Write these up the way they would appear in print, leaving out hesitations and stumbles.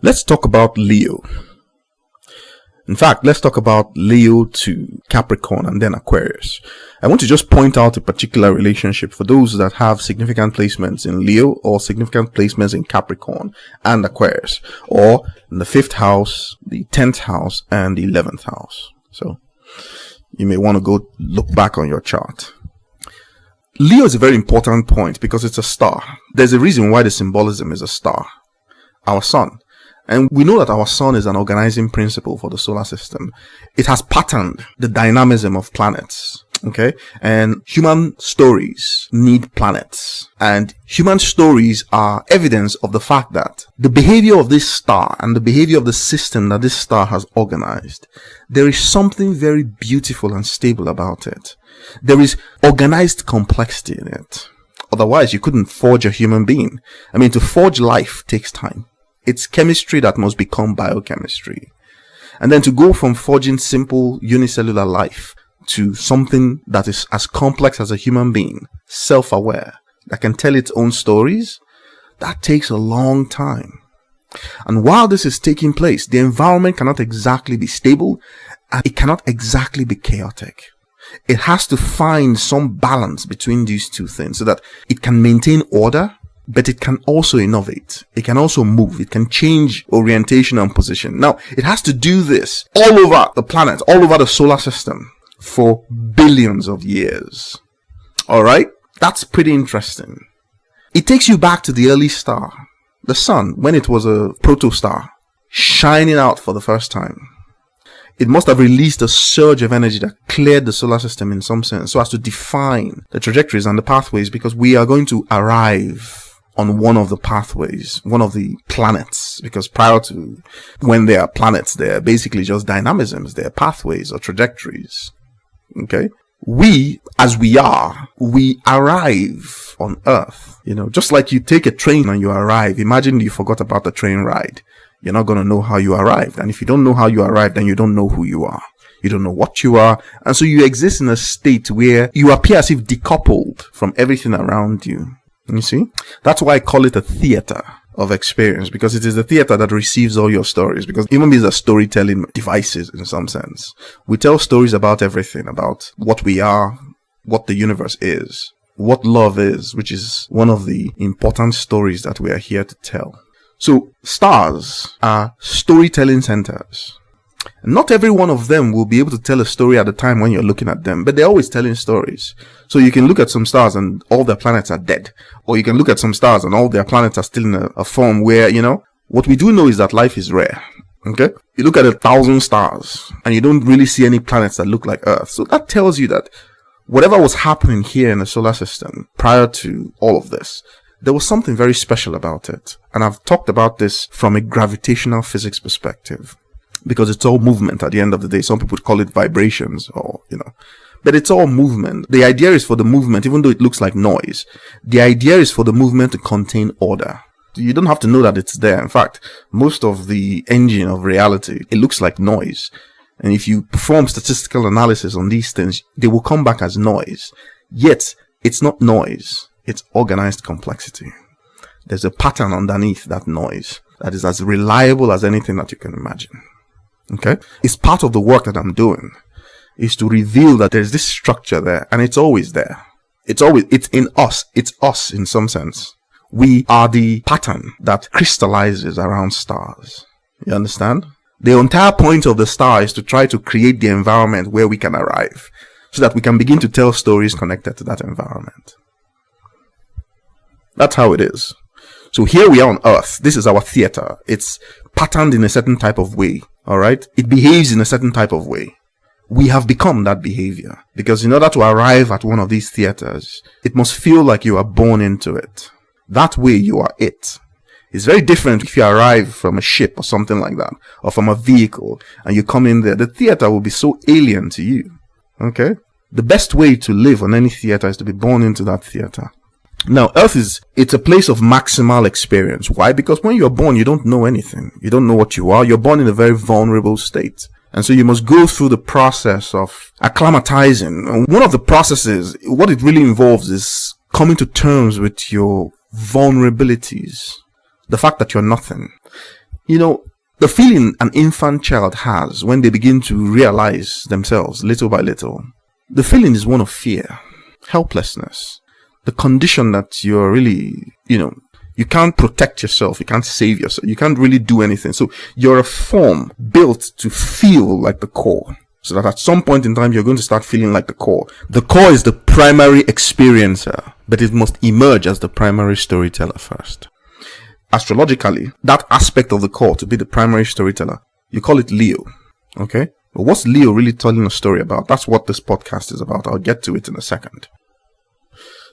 Let's talk about Leo. In fact, let's talk about Leo to Capricorn and then Aquarius. I want to just point out a particular relationship for those that have significant placements in Leo or significant placements in Capricorn and Aquarius, or in the 5th house, the 10th house, and the 11th house. So you may want to go look back on your chart. Leo is a very important point because it's a star. There's a reason why the symbolism is a star, our sun. And we know that our sun is an organizing principle for the solar system. It has patterned the dynamism of planets. Okay. And human stories need planets. And human stories are evidence of the fact that the behavior of this star and the behavior of the system that this star has organized, there is something very beautiful and stable about it. There is organized complexity in it. Otherwise, you couldn't forge a human being. I mean, to forge life takes time. It's chemistry that must become biochemistry. And then to go from forging simple unicellular life to something that is as complex as a human being, self-aware, that can tell its own stories, that takes a long time. And while this is taking place, the environment cannot exactly be stable and it cannot exactly be chaotic. It has to find some balance between these two things so that it can maintain order, but it can also innovate. It can also move. It can change orientation and position. Now, it has to do this all over the planet, all over the solar system for billions of years. All right? That's pretty interesting. It takes you back to the early star, the sun, when it was a protostar, shining out for the first time. It must have released a surge of energy that cleared the solar system in some sense so as to define the trajectories and the pathways, because we are going to arrive on one of the pathways, one of the planets, because prior to when they are planets, they're basically just dynamisms, they're pathways or trajectories. Okay? We, as we are, we arrive on Earth. You know, just like you take a train and you arrive. Imagine you forgot about the train ride. You're not going to know how you arrived. And if you don't know how you arrived, then you don't know who you are. You don't know what you are. And so you exist in a state where you appear as if decoupled from everything around you. You see? That's why I call it a theater of experience, because it is the theater that receives all your stories, because human beings are storytelling devices in some sense. We tell stories about everything, about what we are, what the universe is, what love is, which is one of the important stories that we are here to tell. So stars are storytelling centers. Not every one of them will be able to tell a story at the time when you're looking at them, but they're always telling stories. So you can look at some stars and all their planets are dead. Or you can look at some stars and all their planets are still in a form where, you know, what we do know is that life is rare. Okay? You look at 1,000 stars and you don't really see any planets that look like Earth. So that tells you that whatever was happening here in the solar system prior to all of this, there was something very special about it. And I've talked about this from a gravitational physics perspective, because it's all movement at the end of the day. Some people call it vibrations, or, you know, but it's all movement. The idea is for the movement, even though it looks like noise, the idea is for the movement to contain order. You don't have to know that it's there. In fact, most of the engine of reality, it looks like noise. And if you perform statistical analysis on these things, they will come back as noise. Yet, it's not noise. It's organized complexity. There's a pattern underneath that noise that is as reliable as anything that you can imagine. Okay? It's part of the work that I'm doing, is to reveal that there's this structure there, and it's always there. It's in us. It's us in some sense. We are the pattern that crystallizes around stars. You understand? The entire point of the star is to try to create the environment where we can arrive, so that we can begin to tell stories connected to that environment. That's how it is. So here we are on Earth. This is our theater. It's patterned in a certain type of way. All right? It behaves in a certain type of way. We have become that behavior, because in order to arrive at one of these theaters, it must feel like you are born into it. That way you are it. It's very different if you arrive from a ship or something like that, or from a vehicle, and you come in there. The theater will be so alien to you. Okay? The best way to live on any theater is to be born into that theater. Now, Earth it's a place of maximal experience. Why? Because when you're born, you don't know anything. You don't know what you are. You're born in a very vulnerable state. And so you must go through the process of acclimatizing. And one of the processes, what it really involves is coming to terms with your vulnerabilities. The fact that you're nothing. The feeling an infant child has when they begin to realize themselves little by little, the feeling is one of fear, helplessness, the condition that you're really, you can't protect yourself, you can't save yourself, you can't really do anything. So you're a form built to feel like the core. So that at some point in time, you're going to start feeling like the core. The core is the primary experiencer, but it must emerge as the primary storyteller first. Astrologically, that aspect of the core to be the primary storyteller, you call it Leo. Okay? But what's Leo really telling a story about? That's what this podcast is about. I'll get to it in a second.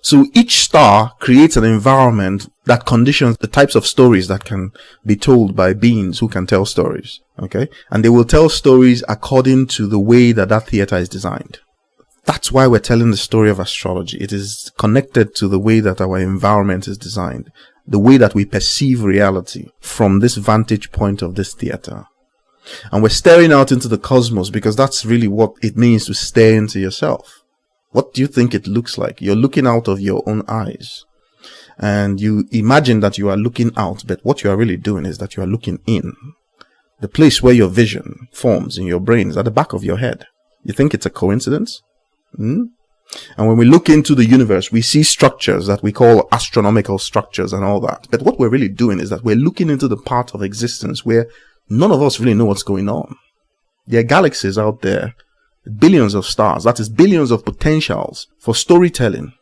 So each star creates an environment that conditions the types of stories that can be told by beings who can tell stories. Okay? And they will tell stories according to the way that theater is designed. That's why we're telling the story of astrology. It is connected to the way that our environment is designed, the way that we perceive reality from this vantage point of this theater. And we're staring out into the cosmos because that's really what it means to stare into yourself. What do you think it looks like? You're looking out of your own eyes. And you imagine that you are looking out, but what you are really doing is that you are looking in. The place where your vision forms in your brain is at the back of your head. You think it's a coincidence? And when we look into the universe, we see structures that we call astronomical structures and all that. But what we're really doing is that we're looking into the part of existence where none of us really know what's going on. There are galaxies out there, billions of stars, that is billions of potentials for storytelling.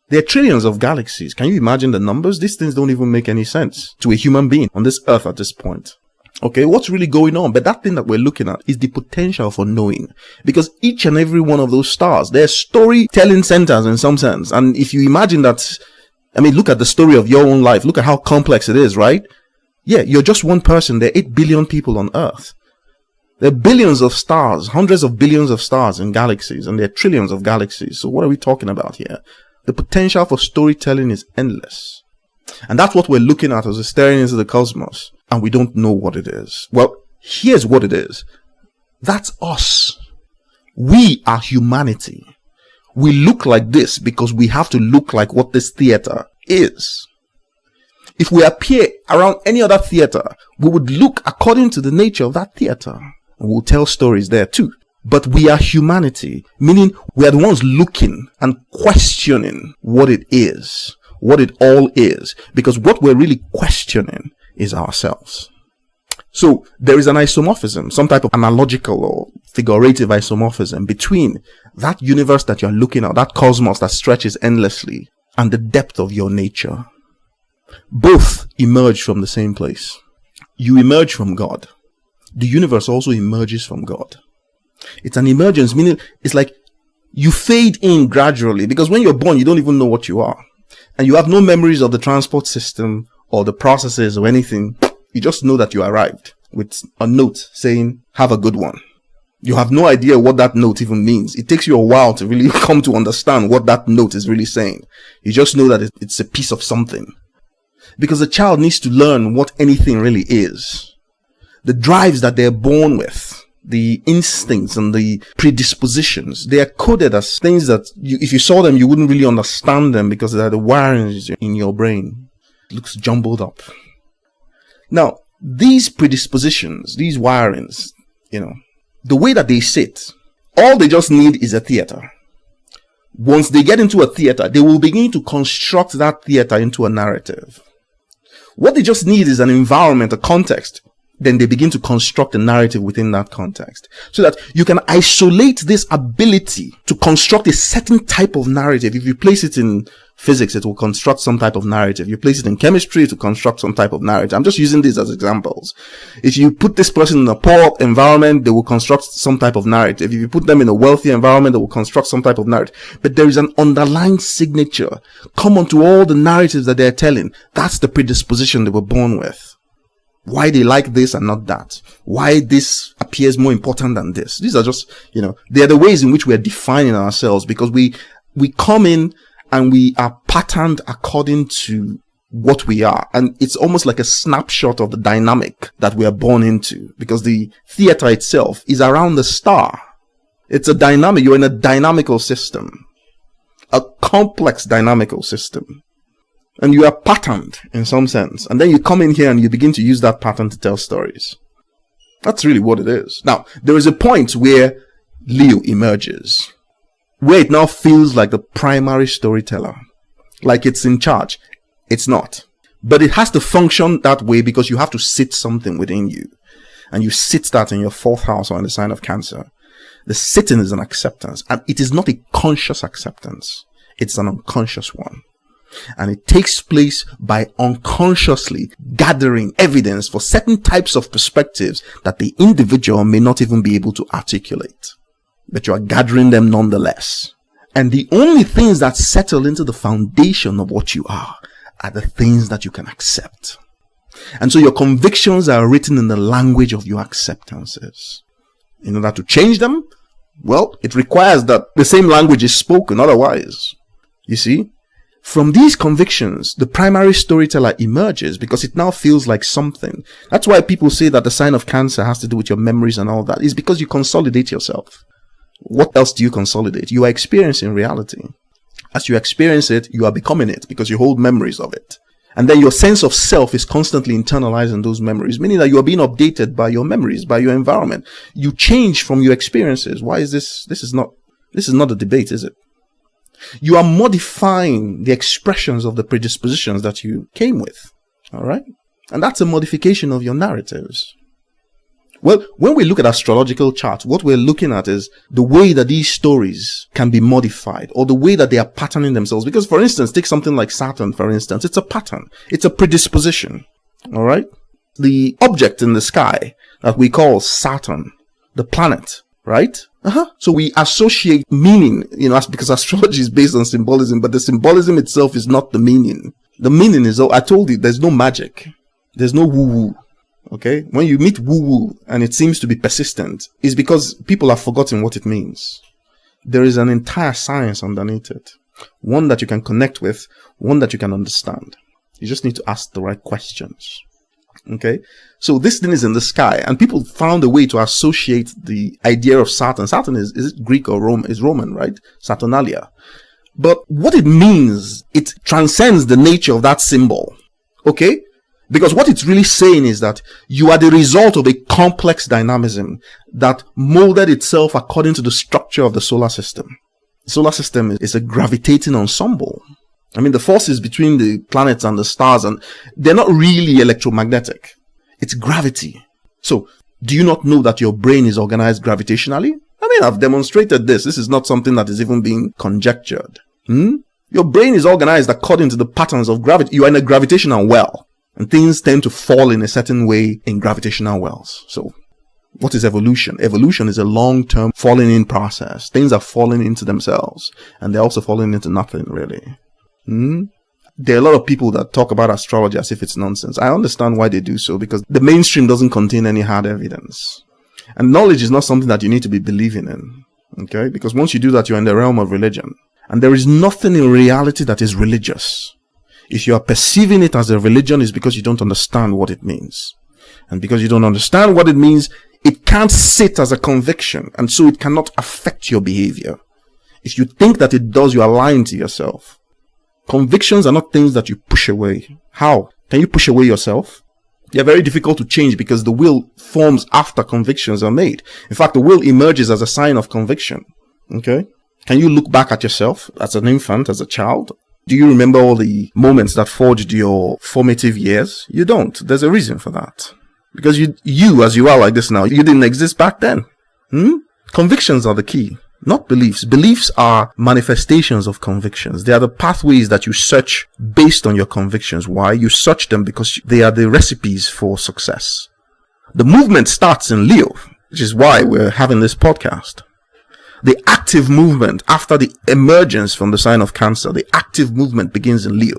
There are trillions of galaxies. Can you imagine the numbers? These things don't even make any sense to a human being on this earth at this point. Okay, what's really going on? But that thing that we're looking at is the potential for knowing. Because each and every one of those stars, they're storytelling centers in some sense. And if you imagine that, look at the story of your own life. Look at how complex it is, right? Yeah, you're just one person. There are 8 billion people on Earth. There are billions of stars, hundreds of billions of stars in galaxies, and there are trillions of galaxies. So what are we talking about here? The potential for storytelling is endless. And that's what we're looking at as we're staring into the cosmos. And we don't know what it is. Well, here's what it is. That's us. We are humanity. We look like this because we have to look like what this theater is. If we appear around any other theater, we would look according to the nature of that theater. And we'll tell stories there too. But we are humanity, meaning we are the ones looking and questioning what it is, what it all is. Because what we're really questioning is ourselves. So there is an isomorphism, some type of analogical or figurative isomorphism between that universe that you're looking at, that cosmos that stretches endlessly, and the depth of your nature. Both emerge from the same place. You emerge from God. The universe also emerges from God. It's an emergence, meaning it's like you fade in gradually, because when you're born, you don't even know what you are. And you have no memories of the transport system or the processes or anything. You just know that you arrived with a note saying, have a good one. You have no idea what that note even means. It takes you a while to really come to understand what that note is really saying. You just know that it's a piece of something. Because the child needs to learn what anything really is. The drives that they're born with, the instincts and the predispositions, they are coded as things that if you saw them, you wouldn't really understand them because they're the wirings in your brain. It looks jumbled up. Now, these predispositions, these wirings, the way that they sit, all they just need is a theater. Once they get into a theater, they will begin to construct that theater into a narrative. What they just need is an environment, a context. Then they begin to construct a narrative within that context. So that you can isolate this ability to construct a certain type of narrative. If you place it in physics, it will construct some type of narrative. You place it in chemistry, it will construct some type of narrative. I'm just using these as examples. If you put this person in a poor environment, they will construct some type of narrative. If you put them in a wealthy environment, they will construct some type of narrative. But there is an underlying signature common to all the narratives that they're telling. That's the predisposition they were born with. Why they like this and not that. Why this appears more important than this. These are just, they are the ways in which we are defining ourselves, because we come in and we are patterned according to what we are. And it's almost like a snapshot of the dynamic that we are born into, because the theater itself is around the star. It's a dynamic. You're in a dynamical system, a complex dynamical system. And you are patterned in some sense. And then you come in here and you begin to use that pattern to tell stories. That's really what it is. Now, there is a point where Leo emerges, where it now feels like the primary storyteller, like it's in charge. It's not. But it has to function that way because you have to sit something within you. And you sit that in your 4th house or in the sign of Cancer. The sitting is an acceptance. And it is not a conscious acceptance. It's an unconscious one. And it takes place by unconsciously gathering evidence for certain types of perspectives that the individual may not even be able to articulate. But you are gathering them nonetheless. And the only things that settle into the foundation of what you are the things that you can accept. And so your convictions are written in the language of your acceptances. In order to change them, well, it requires that the same language is spoken. Otherwise, you see, from these convictions, the primary storyteller emerges because it now feels like something. That's why people say that the sign of Cancer has to do with your memories and all that. It's because you consolidate yourself. What else do you consolidate? You are experiencing reality. As you experience it, you are becoming it because you hold memories of it. And then your sense of self is constantly internalizing those memories, meaning that you are being updated by your memories, by your environment. You change from your experiences. Why is this? This is not a debate, is it? You are modifying the expressions of the predispositions that you came with. All right? And that's a modification of your narratives. Well, when we look at astrological charts, what we're looking at is the way that these stories can be modified, or the way that they are patterning themselves. Because, for instance, take something like Saturn, for instance. It's a pattern. It's a predisposition. All right? The object in the sky that we call Saturn, the planet, right? So we associate meaning, because astrology is based on symbolism, but the symbolism itself is not the meaning. The meaning is, I told you, there's no magic. There's no woo-woo. Okay, when you meet woo-woo and it seems to be persistent, it's because people have forgotten what it means. There is an entire science underneath it. One that you can connect with, one that you can understand. You just need to ask the right questions. Okay, so this thing is in the sky, and people found a way to associate the idea of Saturn. Saturn is it Greek or Roman? Is Roman, right? Saturnalia. But what it means, it transcends the nature of that symbol. Okay? Because what it's really saying is that you are the result of a complex dynamism that molded itself according to the structure of the solar system. The solar system is a gravitating ensemble. I mean, the forces between the planets and the stars, and they're not really electromagnetic. It's gravity. So, do you not know that your brain is organized gravitationally? I mean, I've demonstrated this. This is not something that is even being conjectured. Your brain is organized according to the patterns of gravity. You are in a gravitational well. And things tend to fall in a certain way in gravitational wells. So, what is evolution? Evolution is a long-term falling in process. Things are falling into themselves. And they're also falling into nothing, really. There are a lot of people that talk about astrology as if it's nonsense. I understand why they do so, because the mainstream doesn't contain any hard evidence. And knowledge is not something that you need to be believing in. Okay? Because once you do that, you're in the realm of religion. And there is nothing in reality that is religious. If you are perceiving it as a religion, it's because you don't understand what it means. And because you don't understand what it means, it can't sit as a conviction, and so it cannot affect your behavior. If you think that it does, you are lying to yourself. Convictions are not things that you push away. How? Can you push away yourself? They're very difficult to change because the will forms after convictions are made. In fact, the will emerges as a sign of conviction. Okay? Can you look back at yourself as an infant, as a child? Do you remember all the moments that forged your formative years? You don't. There's a reason for that. Because you, as you are like this now, you didn't exist back then. Convictions are the key, not beliefs. Beliefs are manifestations of convictions. They are the pathways that you search based on your convictions. Why? You search them because they are the recipes for success. The movement starts in Leo, which is why we're having this podcast. The active movement after the emergence from the sign of Cancer, the active movement begins in Leo.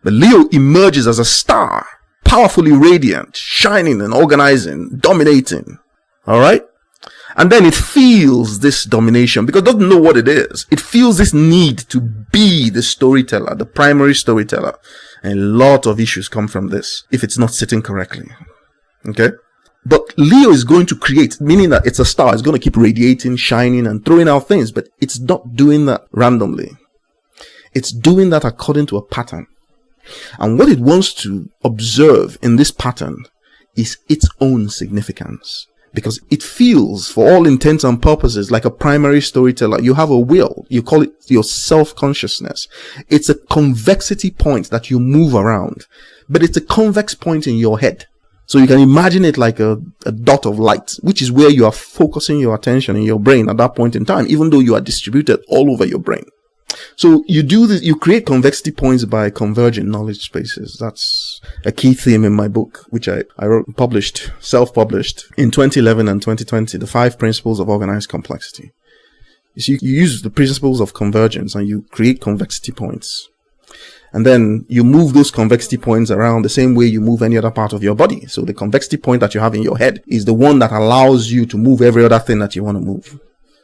But Leo emerges as a star, powerfully radiant, shining and organizing, dominating. All right? And then it feels this domination because it doesn't know what it is. It feels this need to be the storyteller, the primary storyteller. And a lot of issues come from this if it's not sitting correctly. Okay? But Leo is going to create, meaning that it's a star. It's going to keep radiating, shining, and throwing out things. But it's not doing that randomly. It's doing that according to a pattern. And what it wants to observe in this pattern is its own significance. Because it feels, for all intents and purposes, like a primary storyteller. You have a will. You call it your self-consciousness. It's a convexity point that you move around. But it's a convex point in your head. So you can imagine it like a dot of light, which is where you are focusing your attention in your brain at that point in time, even though you are distributed all over your brain. So you do this, you create convexity points by converging knowledge spaces. That's a key theme in my book, which I wrote, self-published in 2011 and 2020, The 5 Principles of Organized Complexity. You see, you use the principles of convergence and you create convexity points. And then you move those convexity points around the same way you move any other part of your body. So the convexity point that you have in your head is the one that allows you to move every other thing that you want to move.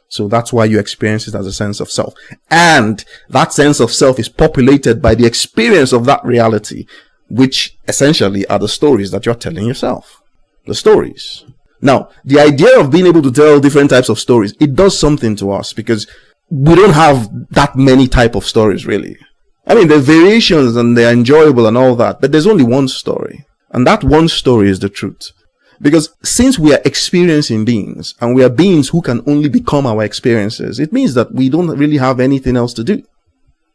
So that's why you experience it as a sense of self. And that sense of self is populated by the experience of that reality, which essentially are the stories that you're telling yourself. The stories. Now, the idea of being able to tell different types of stories, it does something to us because we don't have that many type of stories, really. I mean, there's variations and they're enjoyable and all that, but there's only one story. And that one story is the truth. Because since we are experiencing beings, and we are beings who can only become our experiences, it means that we don't really have anything else to do.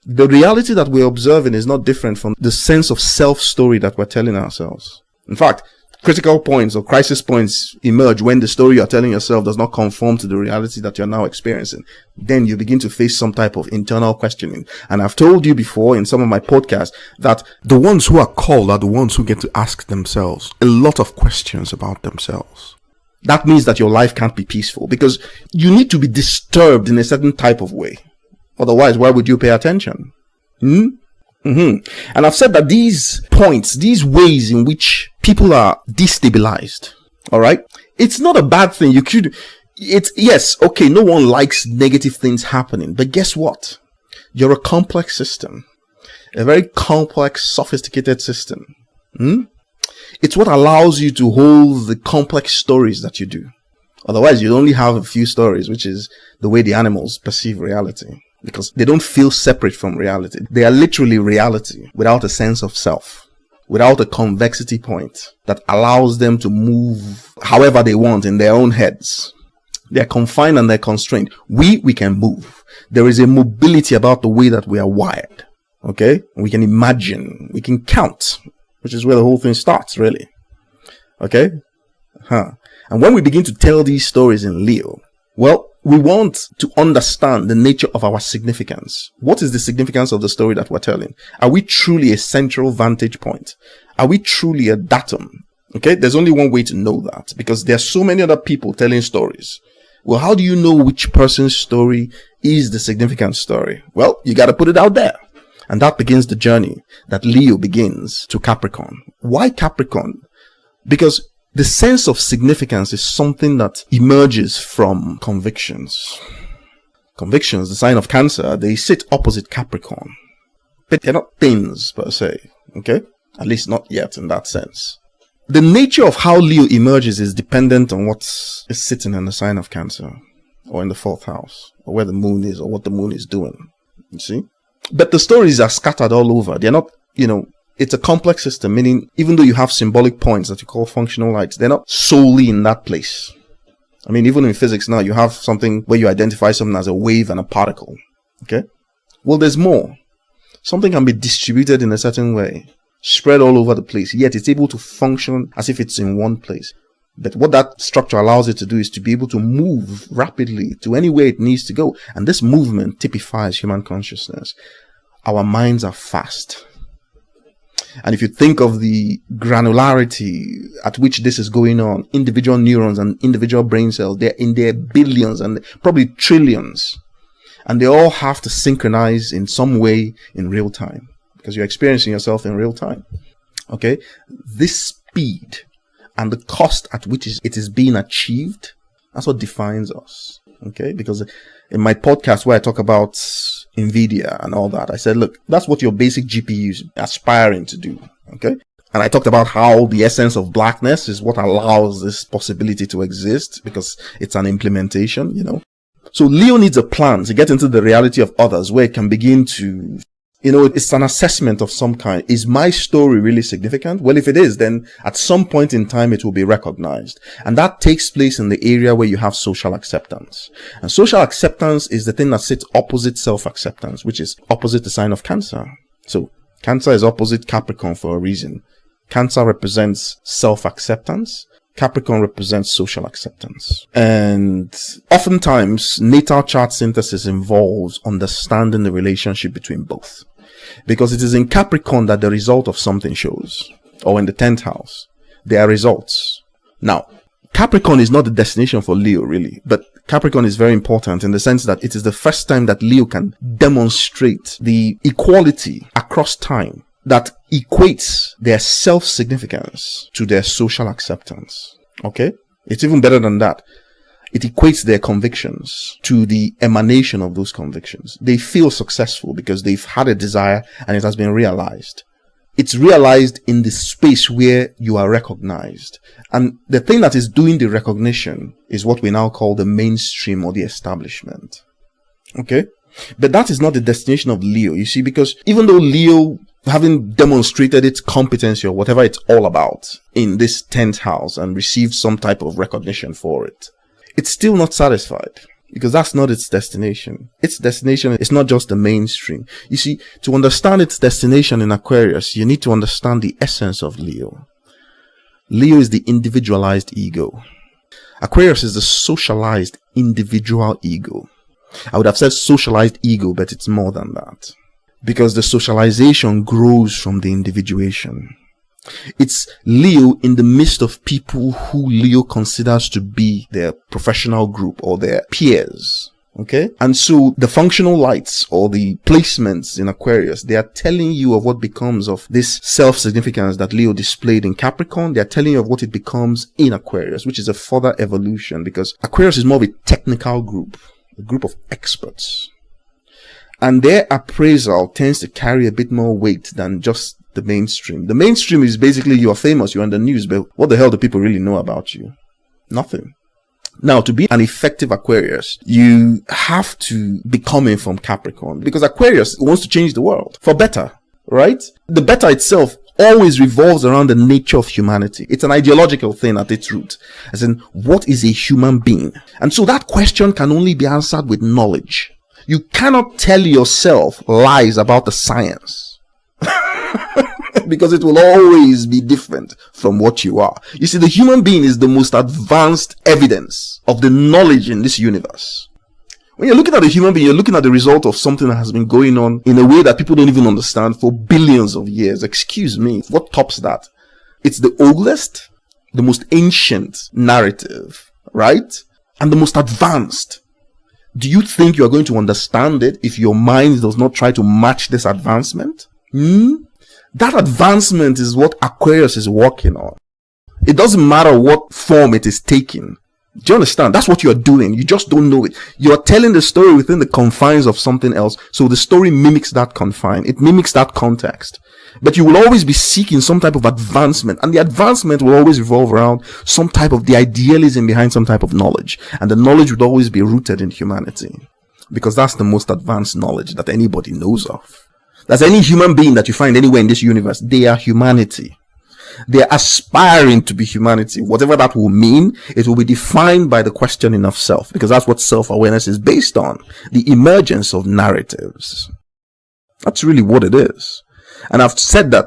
The reality that we're observing is not different from the sense of self-story that we're telling ourselves. In fact, critical points or crisis points emerge when the story you're telling yourself does not conform to the reality that you're now experiencing. Then you begin to face some type of internal questioning. And I've told you before in some of my podcasts that the ones who are called are the ones who get to ask themselves a lot of questions about themselves. That means that your life can't be peaceful because you need to be disturbed in a certain type of way. Otherwise, why would you pay attention? And I've said that these points, these ways in which people are destabilized, all right, it's not a bad thing. Yes, okay, no one likes negative things happening, but guess what? You're a complex system, a very complex, sophisticated system. It's what allows you to hold the complex stories that you do. Otherwise, you'd only have a few stories, which is the way the animals perceive reality. Because they don't feel separate from reality. They are literally reality without a sense of self, without a convexity point that allows them to move however they want in their own heads. They're confined and they're constrained. We can move. There is a mobility about the way that we are wired. Okay? We can imagine. We can count, which is where the whole thing starts, really. Okay? And when we begin to tell these stories in Leo, well, we want to understand the nature of our significance. What is the significance of the story that we're telling? Are we truly a central vantage point? Are we truly a datum? Okay, there's only one way to know that because there are so many other people telling stories. Well, how do you know which person's story is the significant story? Well, you got to put it out there. And that begins the journey that Leo begins to Capricorn. Why Capricorn? Because the sense of significance is something that emerges from convictions. Convictions, the sign of Cancer, they sit opposite Capricorn. But they're not things per se, okay? At least not yet in that sense. The nature of how Leo emerges is dependent on what is sitting in the sign of Cancer, or in the 4th house, or where the moon is, or what the moon is doing. You see? But the stories are scattered all over. They're not, it's a complex system, meaning even though you have symbolic points that you call functional lights, they're not solely in that place. I mean, even in physics now, you have something where you identify something as a wave and a particle. Okay? Well, there's more. Something can be distributed in a certain way, spread all over the place, yet it's able to function as if it's in one place. But what that structure allows it to do is to be able to move rapidly to anywhere it needs to go. And this movement typifies human consciousness. Our minds are fast. And if you think of the granularity at which this is going on, individual neurons and individual brain cells, they're in their billions and probably trillions. And they all have to synchronize in some way in real time because you're experiencing yourself in real time. Okay? This speed and the cost at which it is being achieved, that's what defines us. Okay? Because in my podcast where I talk about NVIDIA and all that, I said, look, that's what your basic GPU is aspiring to do. Okay? And I talked about how the essence of blackness is what allows this possibility to exist because it's an implementation, So Leo needs a plan to get into the reality of others where it can begin to It's an assessment of some kind. Is my story really significant? Well, if it is, then at some point in time, it will be recognized. And that takes place in the area where you have social acceptance. And social acceptance is the thing that sits opposite self-acceptance, which is opposite the sign of Cancer. So Cancer is opposite Capricorn for a reason. Cancer represents self-acceptance. Capricorn represents social acceptance. And oftentimes, natal chart synthesis involves understanding the relationship between both. Because it is in Capricorn that the result of something shows. Or in the 10th house. There are results. Now, Capricorn is not the destination for Leo, really. But Capricorn is very important in the sense that it is the first time that Leo can demonstrate the equality across time that equates their self-significance to their social acceptance. Okay? It's even better than that. It equates their convictions to the emanation of those convictions. They feel successful because they've had a desire and it has been realized. It's realized in the space where you are recognized. And the thing that is doing the recognition is what we now call the mainstream or the establishment. Okay? But that is not the destination of Leo, you see, because even though Leo, having demonstrated its competency or whatever it's all about in this 10th house and received some type of recognition for it, it's still not satisfied because that's not its destination. Its destination is not just the mainstream. You see, to understand its destination in Aquarius, you need to understand the essence of Leo. Leo is the individualized ego. Aquarius is the socialized individual ego. I would have said socialized ego, but it's more than that. Because the socialization grows from the individuation. It's Leo in the midst of people who Leo considers to be their professional group or their peers. Okay? And so the functional lights or the placements in Aquarius, they are telling you of what becomes of this self-significance that Leo displayed in Capricorn. They are telling you of what it becomes in Aquarius, which is a further evolution because Aquarius is more of a technical group, a group of experts. And their appraisal tends to carry a bit more weight than just the mainstream. The mainstream is basically you are famous, you're in the news, but what the hell do people really know about you? Nothing. Now, to be an effective Aquarius, you have to be coming from Capricorn because Aquarius wants to change the world for better, right? The better itself always revolves around the nature of humanity. It's an ideological thing at its root, as in, what is a human being? And so that question can only be answered with knowledge. You cannot tell yourself lies about the science because it will always be different from what you are. You see, the human being is the most advanced evidence of the knowledge in this universe. When you're looking at a human being, you're looking at the result of something that has been going on in a way that people don't even understand for billions of years. Excuse me, what tops that? It's the oldest, the most ancient narrative, right? And the most advanced. Do you think you are going to understand it if your mind does not try to match this advancement? That advancement is what Aquarius is working on. It doesn't matter what form it is taking. Do you understand? That's what you're doing. You just don't know it. You're telling the story within the confines of something else. So the story mimics that confine. It mimics that context. But you will always be seeking some type of advancement. And the advancement will always revolve around some type of the idealism behind some type of knowledge. And the knowledge would always be rooted in humanity. Because that's the most advanced knowledge that anybody knows of. That's any human being that you find anywhere in this universe. They are humanity. They are aspiring to be humanity. Whatever that will mean, it will be defined by the questioning of self. Because that's what self-awareness is based on. The emergence of narratives. That's really what it is. And I've said that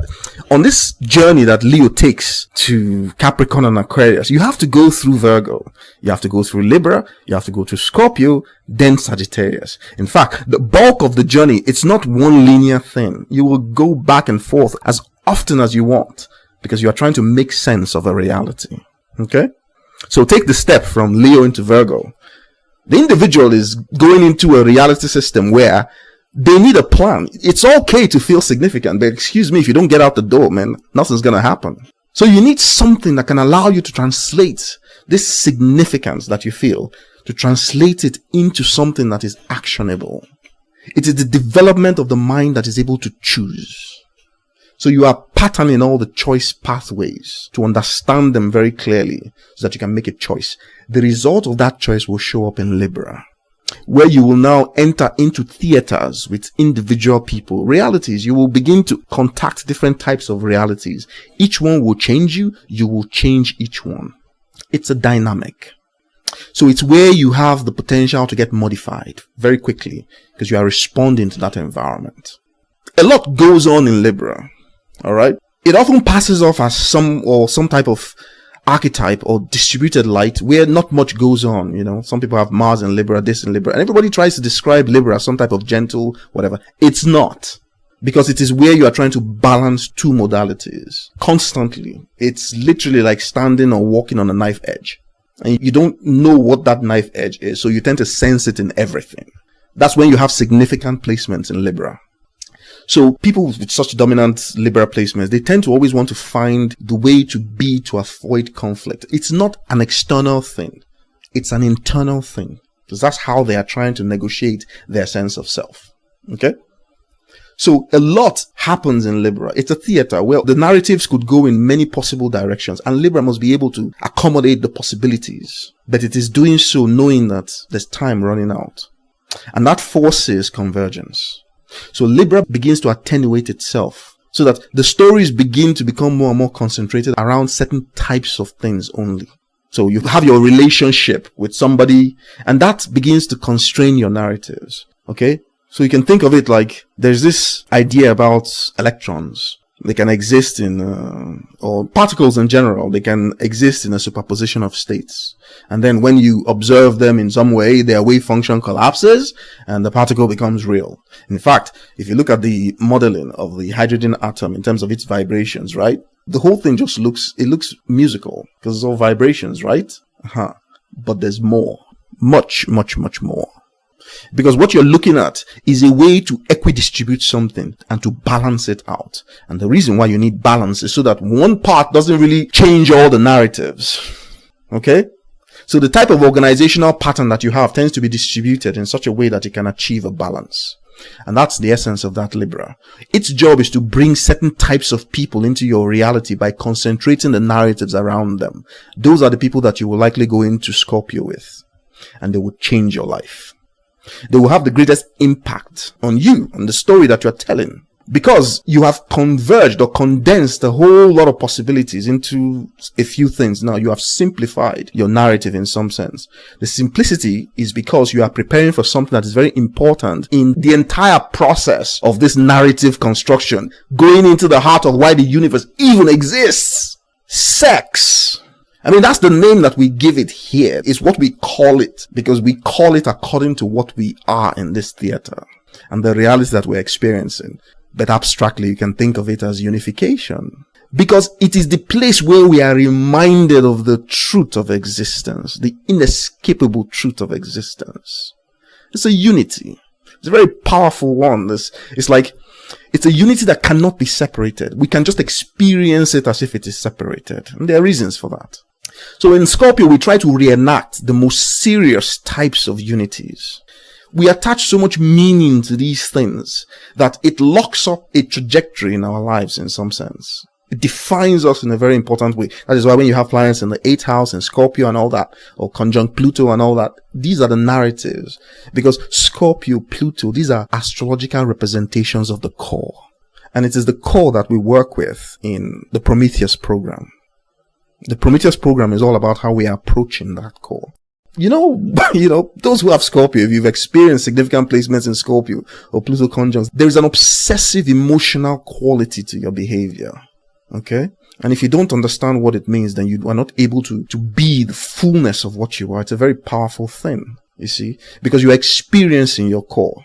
on this journey that Leo takes to Capricorn and Aquarius, you have to go through Virgo. You have to go through Libra. You have to go through Scorpio, then Sagittarius. In fact, the bulk of the journey, it's not one linear thing. You will go back and forth as often as you want because you are trying to make sense of a reality. Okay? So take the step from Leo into Virgo. The individual is going into a reality system where they need a plan. It's okay to feel significant, but excuse me, if you don't get out the door, man, nothing's gonna happen. So you need something that can allow you to translate this significance that you feel, to translate it into something that is actionable. It is the development of the mind that is able to choose. So you are patterning all the choice pathways to understand them very clearly so that you can make a choice. The result of that choice will show up in Libra. where you will now enter into theaters with individual people, realities. You will begin to contact different types of realities. Each one will change you. You will change each one. It's a dynamic. So it's where you have the potential to get modified very quickly because you are responding to that environment. A lot goes on in Libra. All right. It often passes off as some type of archetype or distributed light where not much goes on. Some people have Mars in Libra, this in Libra, and everybody tries to describe Libra as some type of gentle whatever. It's not, because it is where you are trying to balance two modalities constantly. It's literally like standing or walking on a knife edge, and you don't know what that knife edge is, so you tend to sense it in everything. That's when you have significant placements in Libra. So people with such dominant Libra placements, they tend to always want to find the way to avoid conflict. It's not an external thing. It's an internal thing. Because that's how they are trying to negotiate their sense of self. Okay? So a lot happens in Libra. It's a theater where the narratives could go in many possible directions. And Libra must be able to accommodate the possibilities. But it is doing so knowing that there's time running out. And that forces convergence. So Libra begins to attenuate itself so that the stories begin to become more and more concentrated around certain types of things only. So you have your relationship with somebody, and that begins to constrain your narratives. Okay? So you can think of it like there's this idea about electrons. They can exist or particles in general, they can exist in a superposition of states. And then when you observe them in some way, their wave function collapses and the particle becomes real. In fact, if you look at the modeling of the hydrogen atom in terms of its vibrations, right? The whole thing just looks musical because it's all vibrations, right? But there's more. Much, much, much more. Because what you're looking at is a way to equidistribute something and to balance it out. And the reason why you need balance is so that one part doesn't really change all the narratives. Okay? So the type of organizational pattern that you have tends to be distributed in such a way that it can achieve a balance. And that's the essence of that Libra. Its job is to bring certain types of people into your reality by concentrating the narratives around them. Those are the people that you will likely go into Scorpio with. And they will change your life. They will have the greatest impact on you, on the story that you're telling. Because you have converged or condensed a whole lot of possibilities into a few things. Now you have simplified your narrative in some sense. The simplicity is because you are preparing for something that is very important in the entire process of this narrative construction, going into the heart of why the universe even exists. Sex. I mean, that's the name that we give it here. It's what we call it, because we call it according to what we are in this theater and the reality that we're experiencing. But abstractly, you can think of it as unification, because it is the place where we are reminded of the truth of existence, the inescapable truth of existence. It's a unity. It's a very powerful one. It's a unity that cannot be separated. We can just experience it as if it is separated. And there are reasons for that. So in Scorpio, we try to reenact the most serious types of unities. We attach so much meaning to these things that it locks up a trajectory in our lives in some sense. It defines us in a very important way. That is why when you have planets in the 8th house and Scorpio and all that, or conjunct Pluto and all that, these are the narratives. Because Scorpio, Pluto, these are astrological representations of the core. And it is the core that we work with in the Prometheus program. The Prometheus program is all about how we are approaching that core. Those who have Scorpio, if you've experienced significant placements in Scorpio or Pluto conjuncts, there is an obsessive emotional quality to your behavior. Okay? And if you don't understand what it means, then you are not able to be the fullness of what you are. It's a very powerful thing, you see, because you are experiencing your core.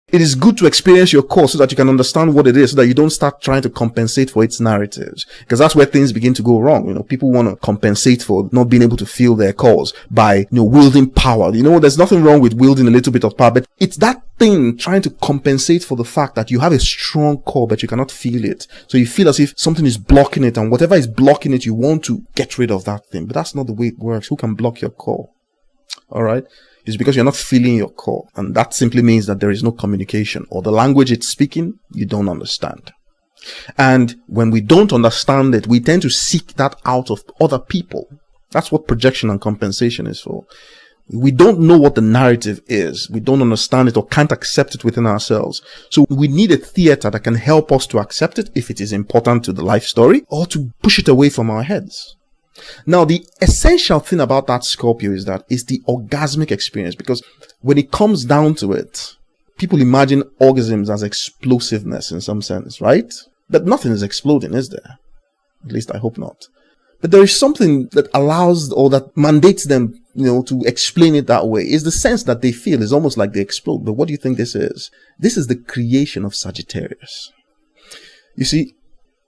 It is good to experience your core so that you can understand what it is, so that you don't start trying to compensate for its narratives. Because that's where things begin to go wrong. People want to compensate for not being able to feel their cores by, wielding power. There's nothing wrong with wielding a little bit of power, but it's that thing trying to compensate for the fact that you have a strong core, but you cannot feel it. So you feel as if something is blocking it, and whatever is blocking it, you want to get rid of that thing. But that's not the way it works. Who can block your core? All right? It's because you're not feeling your core. And that simply means that there is no communication, or the language it's speaking, you don't understand. And when we don't understand it, we tend to seek that out of other people. That's what projection and compensation is for. We don't know what the narrative is. We don't understand it or can't accept it within ourselves. So we need a theater that can help us to accept it if it is important to the life story, or to push it away from our heads. Now, the essential thing about that Scorpio is that it's the orgasmic experience, because when it comes down to it, people imagine orgasms as explosiveness in some sense, right? But nothing is exploding, is there? At least I hope not. But there is something that allows or that mandates them, to explain it that way. Is the sense that they feel is almost like they explode. But what do you think this is? This is the creation of Sagittarius. You see,